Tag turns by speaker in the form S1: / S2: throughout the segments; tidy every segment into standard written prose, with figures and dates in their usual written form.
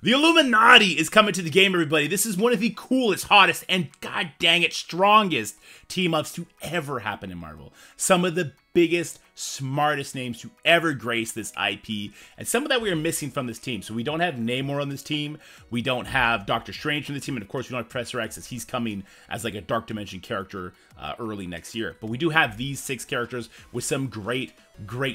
S1: The Illuminati is coming to the game, everybody. This is one of the coolest, hottest, and god dang it, strongest team-ups to ever happen in Marvel. Some of the biggest, smartest names to ever grace this IP, and some of that we are missing from this team. So we don't have Namor on this team, we don't have Doctor Strange from the team, and of course we don't have Professor X, as he's coming as like a Dark Dimension character early next year. But we do have these 6 characters with some great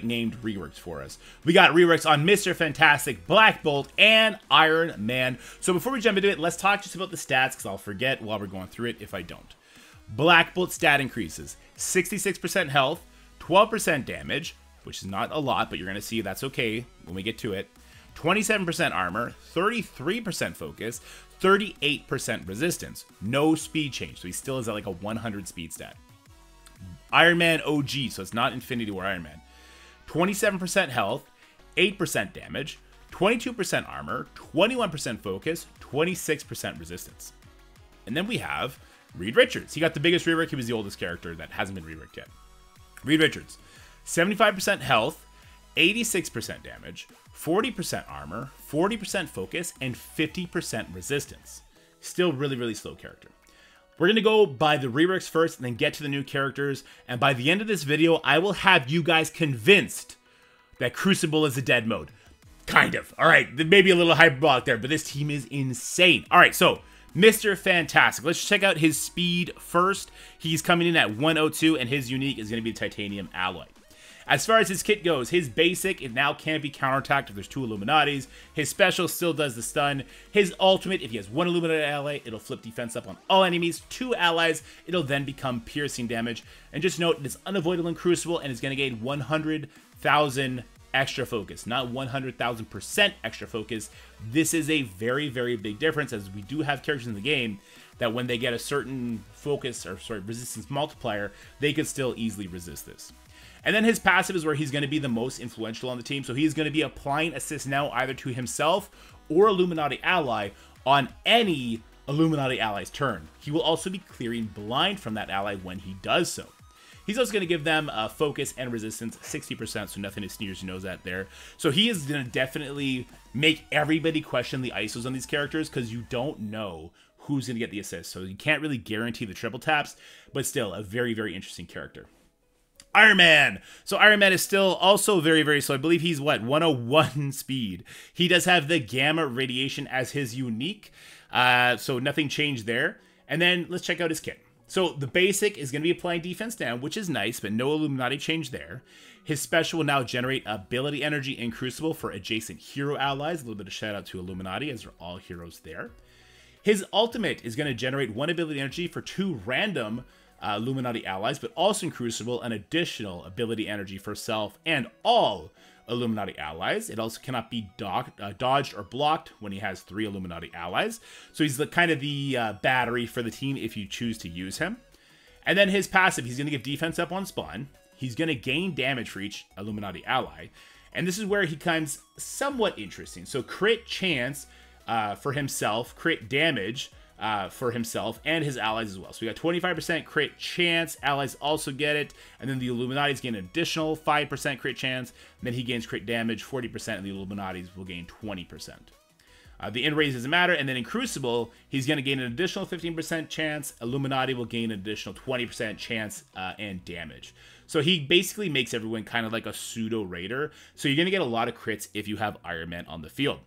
S1: named reworks for us. We got reworks on Mr. Fantastic, Black Bolt, and Iron Man. So before we jump into it, let's talk just about the stats, because I'll forget while we're going through it if I don't. Black Bolt stat increases: 66% health, 12% damage, which is not a lot, but you're going to see that's okay when we get to it. 27% armor, 33% focus, 38% resistance. No speed change, so he still is at like a 100 speed stat. Iron Man OG, so it's not Infinity War Iron Man. 27% health, 8% damage, 22% armor, 21% focus, 26% resistance. And then we have Reed Richards. He got the biggest rework. He was the oldest character that hasn't been reworked yet. Reed Richards, 75% health, 86% damage, 40% armor, 40% focus, and 50% resistance. Still really slow character. We're going to go by the reworks first and then get to the new characters. And by the end of this video, I will have you guys convinced that Crucible is a dead mode. Kind of. All right, maybe a little hyperbolic there, but this team is insane. All right, so Mr. Fantastic. Let's check out his speed first. He's coming in at 102, and his unique is going to be the titanium alloy. As far as his kit goes, his basic, it now can't be counterattacked if there's 2 Illuminatis. His special still does the stun. His ultimate, if he has 1 Illuminati ally, it'll flip defense up on all enemies. 2 allies, it'll then become piercing damage. And just note, it's unavoidable in Crucible, and it's going to gain 100,000 extra focus, not 100,000% extra focus. This is a very big difference, as we do have characters in the game that when they get a certain focus, or sorry, resistance multiplier, they could still easily resist this. And then his passive is where he's going to be the most influential on the team. So he's going to be applying assist now either to himself or Illuminati ally on any Illuminati ally's turn. He will also be clearing blind from that ally when he does so. He's also going to give them focus and resistance 60%, so nothing to sneeze your nose at there. So he is going to definitely make everybody question the ISOs on these characters, because you don't know who's going to get the assist. So you can't really guarantee the triple taps, but still a very interesting character. Iron Man. So Iron Man is still also very slow. I believe he's, what, 101 speed. He does have the gamma radiation as his unique, so nothing changed there. And then let's check out his kit. So the basic is going to be applying defense down, which is nice, but no Illuminati change there. His special will now generate ability energy in Crucible for adjacent hero allies. A little bit of shout out to Illuminati, as they're all heroes there. His ultimate is going to generate 1 ability energy for 2 random Illuminati allies, but also in Crucible, an additional ability energy for self and all Illuminati allies. It also cannot be dodged or blocked when he has 3 Illuminati allies. So he's kind of the battery for the team if you choose to use him. And then his passive, he's going to give defense up on spawn. He's going to gain damage for each Illuminati ally. And this is where he becomes somewhat interesting. So crit chance for himself, crit damage for himself and his allies as well. So we got 25% crit chance, allies also get it, and then the Illuminatis gain an additional 5% crit chance, and then he gains crit damage 40%, and the Illuminatis will gain 20%. The end range doesn't matter, and then in Crucible, he's going to gain an additional 15% chance, Illuminati will gain an additional 20% chance and damage. So he basically makes everyone kind of like a pseudo-raider, so you're going to get a lot of crits if you have Iron Man on the field.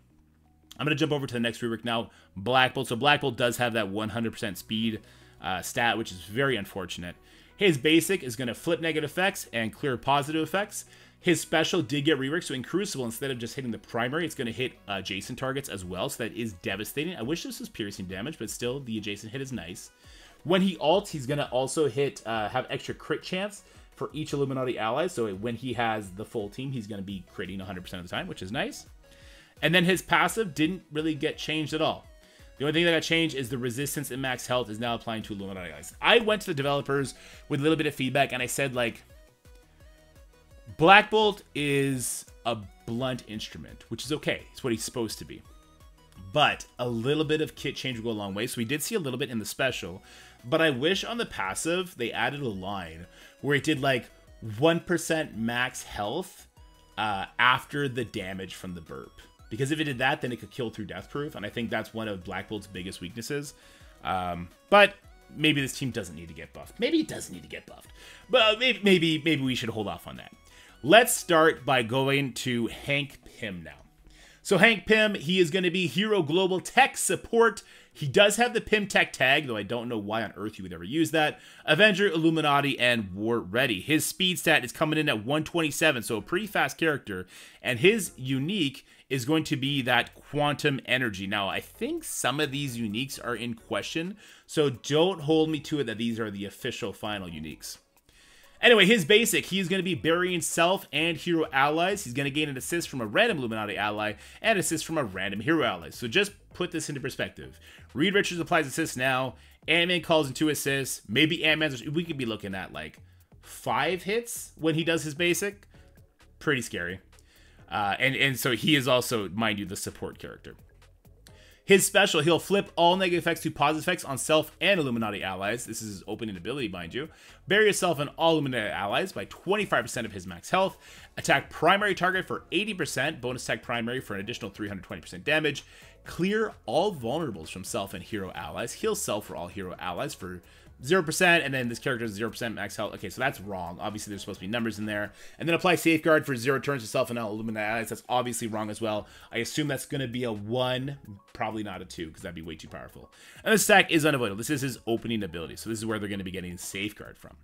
S1: I'm going to jump over to the next rework now, Black Bolt. So Black Bolt does have that 100% speed stat, which is very unfortunate. His basic is going to flip negative effects and clear positive effects. His special did get reworked, so in Crucible, instead of just hitting the primary, it's going to hit adjacent targets as well, so that is devastating. I wish this was piercing damage, but still, the adjacent hit is nice. When he ults, he's going to also hit have extra crit chance for each Illuminati ally, so when he has the full team, he's going to be critting 100% of the time, which is nice. And then his passive didn't really get changed at all. The only thing that got changed is the resistance and max health is now applying to Illuminati allies. I went to the developers with a little bit of feedback, and I said, like, Black Bolt is a blunt instrument, which is okay. It's what he's supposed to be. But a little bit of kit change will go a long way. So we did see a little bit in the special, but I wish on the passive they added a line where it did like 1% max health after the damage from the burp. Because if it did that, then it could kill through Death Proof, and I think that's one of Black Bolt's biggest weaknesses. But maybe this team doesn't need to get buffed. Maybe it does need to get buffed. But maybe we should hold off on that. Let's start by going to Hank Pym now. So Hank Pym, he is going to be Hero Global Tech Support. He does have the Pym Tech tag, though I don't know why on earth you would ever use that. Avenger, Illuminati, and War Ready. His speed stat is coming in at 127, so a pretty fast character. And his unique is going to be that Quantum Energy. Now, I think some of these uniques are in question, so don't hold me to it that these are the official final uniques. Anyway, his basic, he's going to be burying self and hero allies. He's going to gain an assist from a random Illuminati ally and assist from a random hero ally. So just put this into perspective. Reed Richards applies assists now. Ant-Man calls in 2 assists. Maybe Ant-Man's, we could be looking at like 5 hits when he does his basic. Pretty scary. And so he is also, mind you, the support character. His special, he'll flip all negative effects to positive effects on self and Illuminati allies. This is his opening ability, mind you. Bury yourself and all Illuminati allies by 25% of his max health. Attack primary target for 80%. Bonus attack primary for an additional 320% damage. Clear all vulnerables from self and hero allies. Heal self for all hero allies for 0%, and then this character is 0% max health. Okay, so that's wrong. Obviously, there's supposed to be numbers in there. And then apply Safeguard for 0 turns to self and all Illuminati allies. That's obviously wrong as well. I assume that's going to be a 1, probably not a 2, because that'd be way too powerful. And this attack is unavoidable. This is his opening ability, so this is where they're going to be getting Safeguard from.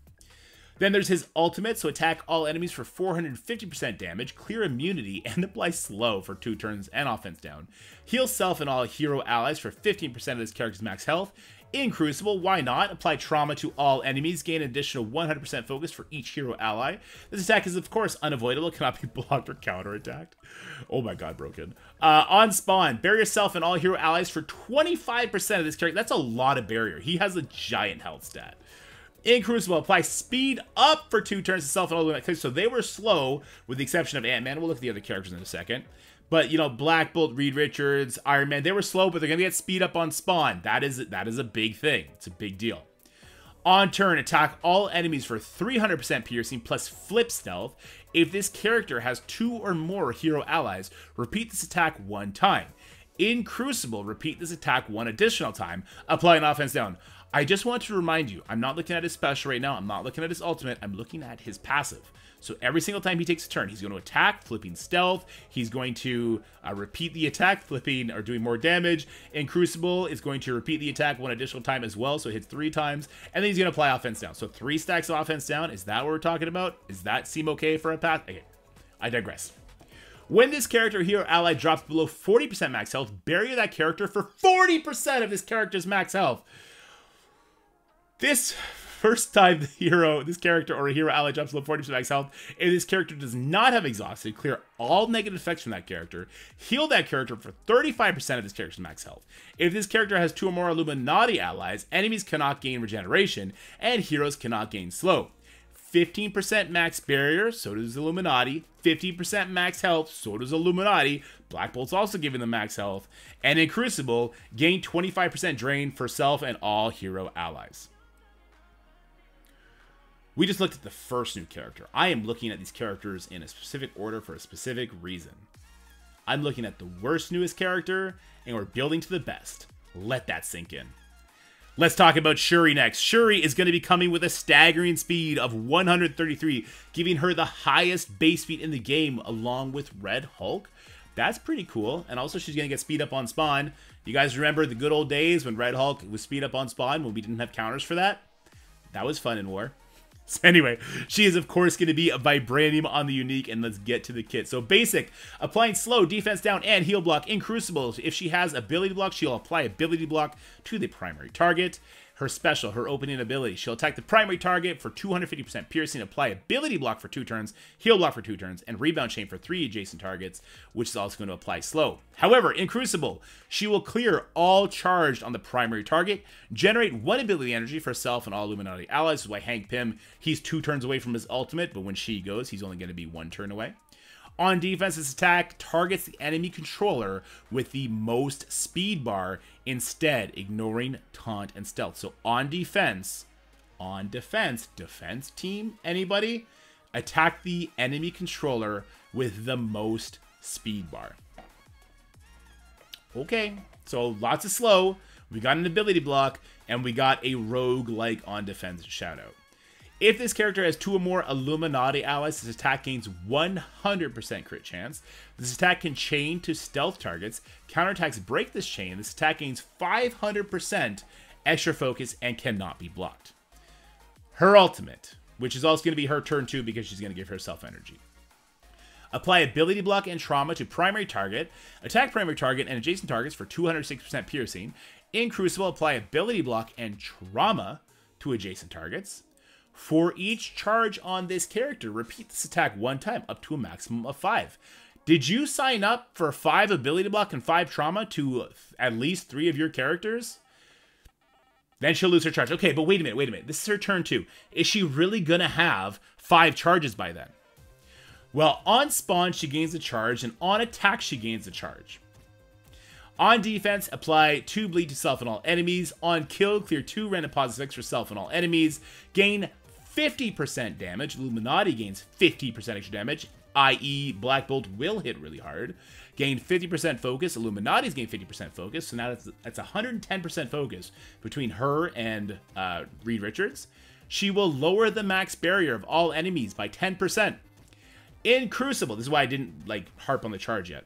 S1: Then there's his ultimate, so attack all enemies for 450% damage, clear immunity, and apply slow for 2 turns and offense down. Heal self and all hero allies for 15% of this character's max health. In Crucible, why not? Apply trauma to all enemies, gain an additional 100% focus for each hero ally. This attack is, of course, unavoidable, cannot be blocked or counterattacked. Oh my god, broken. On spawn, bury yourself and all hero allies for 25% of this character. That's a lot of barrier. He has a giant health stat. In Crucible, apply speed up for 2 turns to self and all Illuminati. So they were slow, with the exception of Ant-Man. We'll look at the other characters in a second. But, you know, Black Bolt, Reed Richards, Iron Man, they were slow, but they're going to get speed up on spawn. That is a big thing. It's a big deal. On turn, attack all enemies for 300% piercing plus flip stealth. If this character has 2 or more hero allies, repeat this attack 1 time. In Crucible, repeat this attack 1 additional time. Apply an offense down. I just want to remind you, I'm not looking at his special right now. I'm not looking at his ultimate. I'm looking at his passive. So every single time he takes a turn, he's going to attack, flipping stealth. He's going to repeat the attack, flipping or doing more damage. In Crucible, it's going to repeat the attack 1 additional time as well. So it hits 3 times. And then he's going to apply offense down. So 3 stacks of offense down. Is that what we're talking about? Does that seem okay for a path? Okay, I digress. When this character hero ally drops below 40% max health, bury that character for 40% of this character's max health. This first time this character or a hero ally drops below 40% max health, if this character does not have exhausted, clear all negative effects from that character, heal that character for 35% of this character's max health. If this character has 2 or more Illuminati allies, enemies cannot gain regeneration, and heroes cannot gain slow. 15% max barrier, so does Illuminati. 50% max health, so does Illuminati. Black Bolt's also giving them max health. And in Crucible, gain 25% drain for self and all hero allies. We just looked at the first new character. I am looking at these characters in a specific order for a specific reason. I'm looking at the worst newest character, and we're building to the best. Let that sink in. Let's talk about Shuri next. Shuri is going to be coming with a staggering speed of 133, giving her the highest base speed in the game along with Red Hulk. That's pretty cool. And also she's going to get speed up on spawn. You guys remember the good old days when Red Hulk was speed up on spawn when we didn't have counters for that? That was fun in war. So anyway, she is of course going to be a Vibranium on the unique, and let's get to the kit. So basic, applying slow, defense down, and heal block in Crucible. If she has ability block, she'll apply ability block to the primary target. Her special, her opening ability, she'll attack the primary target for 250% piercing, apply ability block for 2 turns, heal block for 2 turns, and rebound chain for 3 adjacent targets, which is also going to apply slow. However, in Crucible, she will clear all charged on the primary target, generate 1 ability energy for herself and all Illuminati allies. This is why Hank Pym, he's 2 turns away from his ultimate, but when she goes, he's only going to be 1 turn away. On defense, this attack targets the enemy controller with the most speed bar, instead ignoring taunt and stealth. So on defense team, anybody? Attack the enemy controller with the most speed bar. Okay, so lots of slow. We got an ability block, and we got a rogue-like on defense shout-out. If this character has 2 or more Illuminati allies, this attack gains 100% crit chance. This attack can chain to stealth targets. Counterattacks break this chain. This attack gains 500% extra focus and cannot be blocked. Her ultimate, which is also going to be her turn 2 because she's going to give herself energy. Apply ability block and trauma to primary target. Attack primary target and adjacent targets for 206% piercing. In Crucible, apply ability block and trauma to adjacent targets. For each charge on this character, repeat this attack 1 time, up to a maximum of 5. Did you sign up for 5 ability block and 5 trauma to at least 3 of your characters? Then she'll lose her charge. Okay, but wait a minute. This is her turn 2. Is she really going to have 5 charges by then? Well, on spawn, she gains a charge, and on attack, she gains a charge. On defense, apply 2 bleed to self and all enemies. On kill, clear 2 random positive effects for self and all enemies. Gain 50% damage. Illuminati gains 50% extra damage, i.e. Black Bolt will hit really hard. Gain 50% focus. Illuminati's gain 50% focus, so now that's 110% focus between her and Reed Richards. She will lower the max barrier of all enemies by 10%. In Crucible, this is why I didn't harp on the charge yet.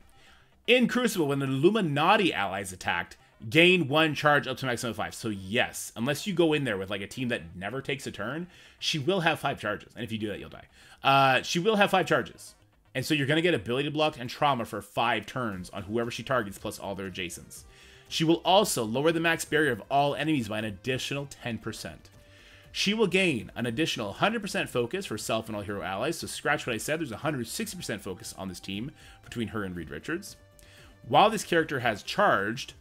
S1: In Crucible, when an Illuminati ally is attacked, gain 1 charge up to a maximum of 5. So yes, unless you go in there with a team that never takes a turn, she will have 5 charges. And if you do that, you'll die. She will have 5 charges. And so you're going to get ability block and trauma for 5 turns on whoever she targets plus all their adjacents. She will also lower the max barrier of all enemies by an additional 10%. She will gain an additional 100% focus for self and all hero allies. So scratch what I said, there's 160% focus on this team between her and Reed Richards. While this character has charged,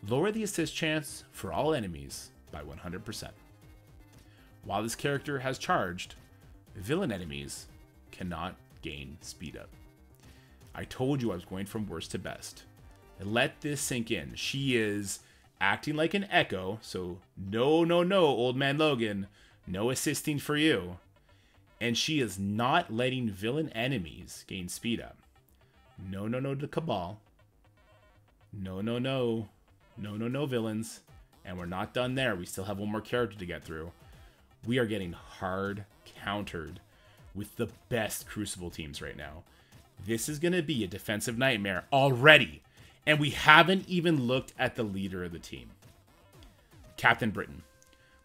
S1: lower the assist chance for all enemies by 100%. While this character has charged, villain enemies cannot gain speed up. I told you I was going from worst to best. Let this sink in. She is acting like an Echo, so no, old man Logan, no assisting for you. And she is not letting villain enemies gain speed up. No, to Cabal. No, villains. And we're not done there. We still have 1 more character to get through. We are getting hard countered with the best Crucible teams right now. This is going to be a defensive nightmare already. And we haven't even looked at the leader of the team. Captain Britain.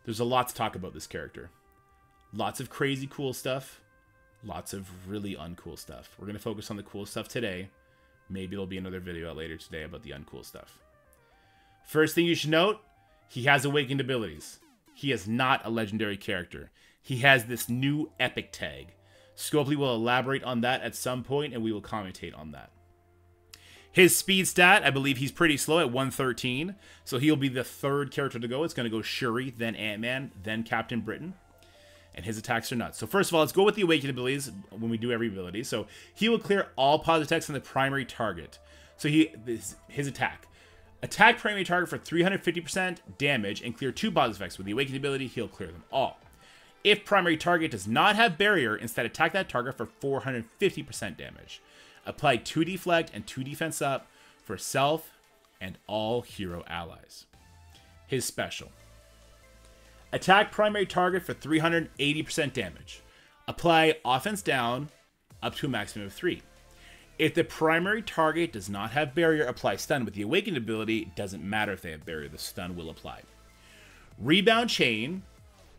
S1: There's a lot to talk about this character. Lots of crazy cool stuff. Lots of really uncool stuff. We're going to focus on the cool stuff today. Maybe there'll be another video out later today about the uncool stuff. First thing you should note, he has awakened abilities. He is not a legendary character. He has this new epic tag. Scopely will elaborate on that at some point, and we will commentate on that. His speed stat, I believe he's pretty slow at 113, so he'll be the 3rd character to go. It's going to go Shuri, then Ant-Man, then Captain Britain. And his attacks are nuts. So first of all, let's go with the awakened abilities when we do every ability. So he will clear all positive attacks on the primary target. So his attack. Attack primary target for 350% damage and clear 2 positive effects. With the awakened ability, he'll clear them all. If primary target does not have barrier, instead attack that target for 450% damage. Apply 2 deflect and 2 defense up for self and all hero allies. His special. Attack primary target for 380% damage. Apply offense down up to a maximum of 3. If the primary target does not have barrier, apply stun. With the awakened ability, it doesn't matter if they have barrier, the stun will apply. Rebound chain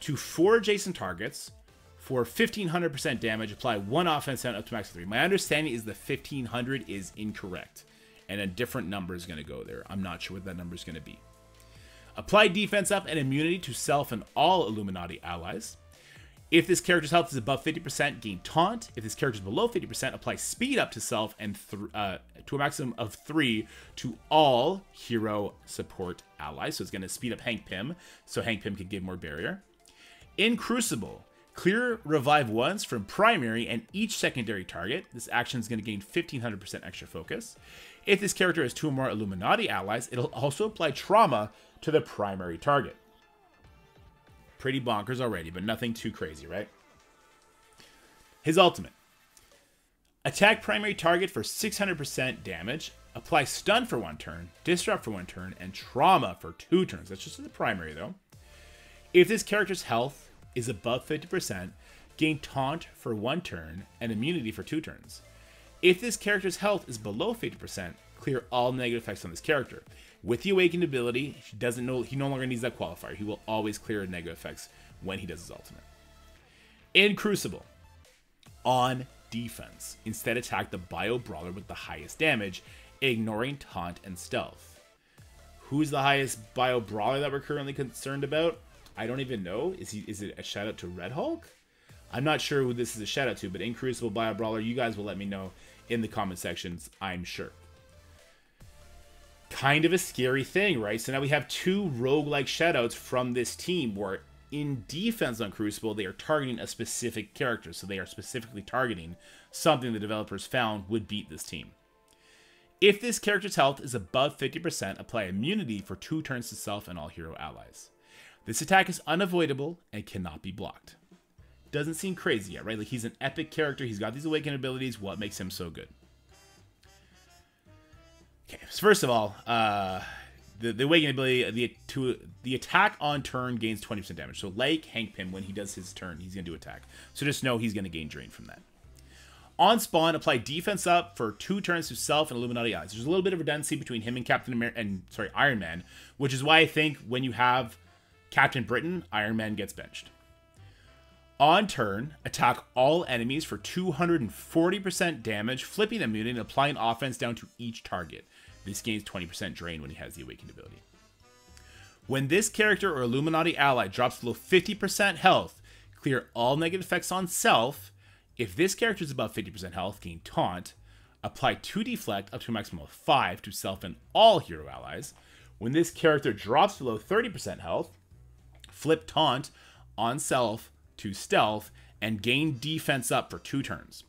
S1: to 4 adjacent targets for 1500% damage. Apply 1 offense down up to max 3. My understanding is the 1500 is incorrect, and a different number is going to go there. I'm not sure what that number is going to be. Apply defense up and immunity to self and all Illuminati allies. If this character's health is above 50%, gain taunt. If this character is below 50%, apply speed up to self and to a maximum of 3 to all hero support allies. So it's going to speed up Hank Pym, so Hank Pym can give more barrier. In Crucible, clear revive once from primary and each secondary target. This action is going to gain 1500% extra focus. If this character has 2 or more Illuminati allies, it'll also apply trauma to the primary target. Pretty bonkers already, but nothing too crazy, right? His ultimate. Attack primary target for 600% damage. Apply stun for 1 turn, disrupt for 1 turn, and trauma for 2 turns. That's just the primary though. If this character's health is above 50%, gain taunt for 1 turn and immunity for 2 turns. If this character's health is below 50%, clear all negative effects on this character. With the awakened ability, he no longer needs that qualifier. He will always clear negative effects when he does his ultimate. In Crucible, on defense, instead attack the Bio Brawler with the highest damage, ignoring taunt and stealth. Who's the highest Bio Brawler that we're currently concerned about? I don't even know. Is it a shout out to Red Hulk? I'm not sure who this is a shout out to, but in Crucible Bio Brawler, you guys will let me know in the comment sections, I'm sure. Kind of a scary thing, right? So now we have 2 roguelike shoutouts from this team where in defense on Crucible, they are targeting a specific character. So they are specifically targeting something the developers found would beat this team. If this character's health is above 50%, apply immunity for 2 turns to self and all hero allies. This attack is unavoidable and cannot be blocked. Doesn't seem crazy yet, right? Like, he's an epic character. He's got these awakened abilities. What makes him so good? Okay, so first of all, the awakened ability, the attack on turn gains 20% damage. So like Hank Pym, when he does his turn, he's going to do attack. So just know he's going to gain drain from that. On spawn, apply defense up for 2 turns to self and Illuminati allies. There's a little bit of redundancy between him and Iron Man, which is why I think when you have Captain Britain, Iron Man gets benched. On turn, attack all enemies for 240% damage, flipping immunity and applying offense down to each target. This gains 20% drain when he has the awakened ability. When this character or Illuminati ally drops below 50% health, clear all negative effects on self. If this character is above 50% health, gain taunt. Apply 2 deflect up to a maximum of 5 to self and all hero allies. When this character drops below 30% health, flip taunt on self to stealth and gain defense up for 2 turns.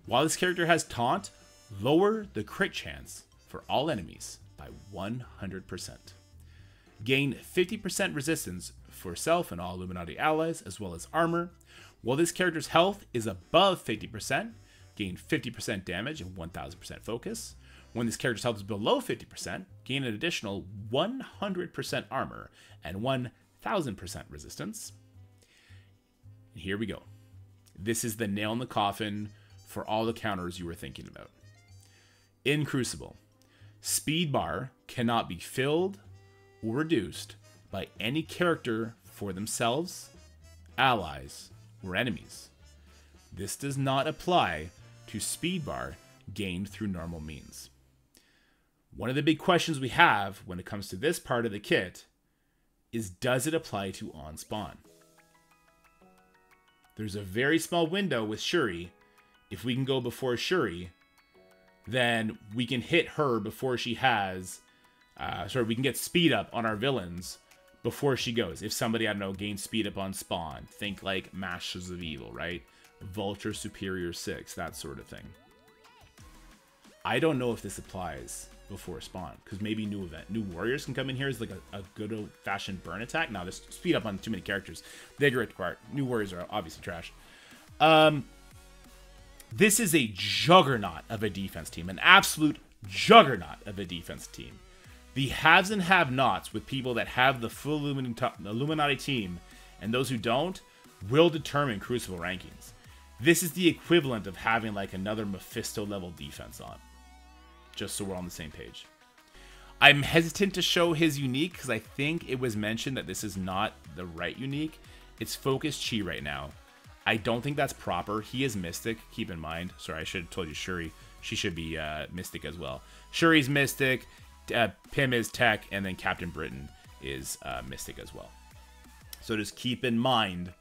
S1: While this character has taunt, lower the crit chance for all enemies by 100%. Gain 50% resistance for self and all Illuminati allies, as well as armor. While this character's health is above 50%, gain 50% damage and 1000% focus. When this character's health is below 50%, gain an additional 100% armor and 1000% resistance. And here we go. This is the nail in the coffin for all the counters you were thinking about. In Crucible, speed bar cannot be filled or reduced by any character for themselves, allies, or enemies. This does not apply to speed bar gained through normal means. One of the big questions we have when it comes to this part of the kit is, does it apply to on spawn? There's a very small window with Shuri. If we can go before Shuri, then we can hit her before she has... we can get speed up on our villains before she goes. If somebody, I don't know, gains speed up on spawn. Think like Masters of Evil, right? Vulture Superior 6, that sort of thing. I don't know if this applies before spawn, because maybe new warriors can come in here as like a good old-fashioned burn attack. Now, there's speed up on too many characters. They get required. New warriors are obviously trash. This is a juggernaut of a defense team, an absolute juggernaut of a defense team. The haves and have-nots with people that have the full Illuminati team and those who don't will determine Crucible rankings. This is the equivalent of having like another Mephisto level defense on. Just so we're on the same page. I'm hesitant to show his unique because I think it was mentioned that this is not the right unique. It's Focus Chi right now. I don't think that's proper. He is Mystic, keep in mind. Sorry, I should have told you Shuri. She should be Mystic as well. Shuri's Mystic, Pym is Tech, and then Captain Britain is Mystic as well. So just keep in mind,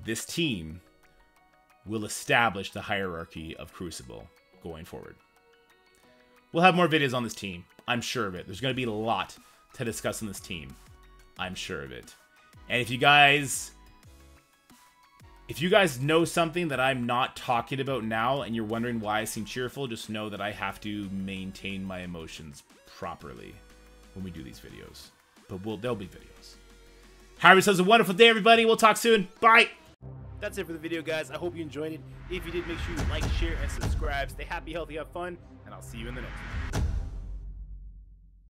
S1: this team will establish the hierarchy of Crucible going forward. We'll have more videos on this team. I'm sure of it. There's going to be a lot to discuss on this team. I'm sure of it. And if you guys know something that I'm not talking about now and you're wondering why I seem cheerful, just know that I have to maintain my emotions properly when we do these videos. But there'll be videos. Have yourselves a wonderful day, everybody. We'll talk soon. Bye. That's it for the video, guys. I hope you enjoyed it. If you did, make sure you like, share, and subscribe. Stay happy, healthy, have fun, and I'll see you in the next one.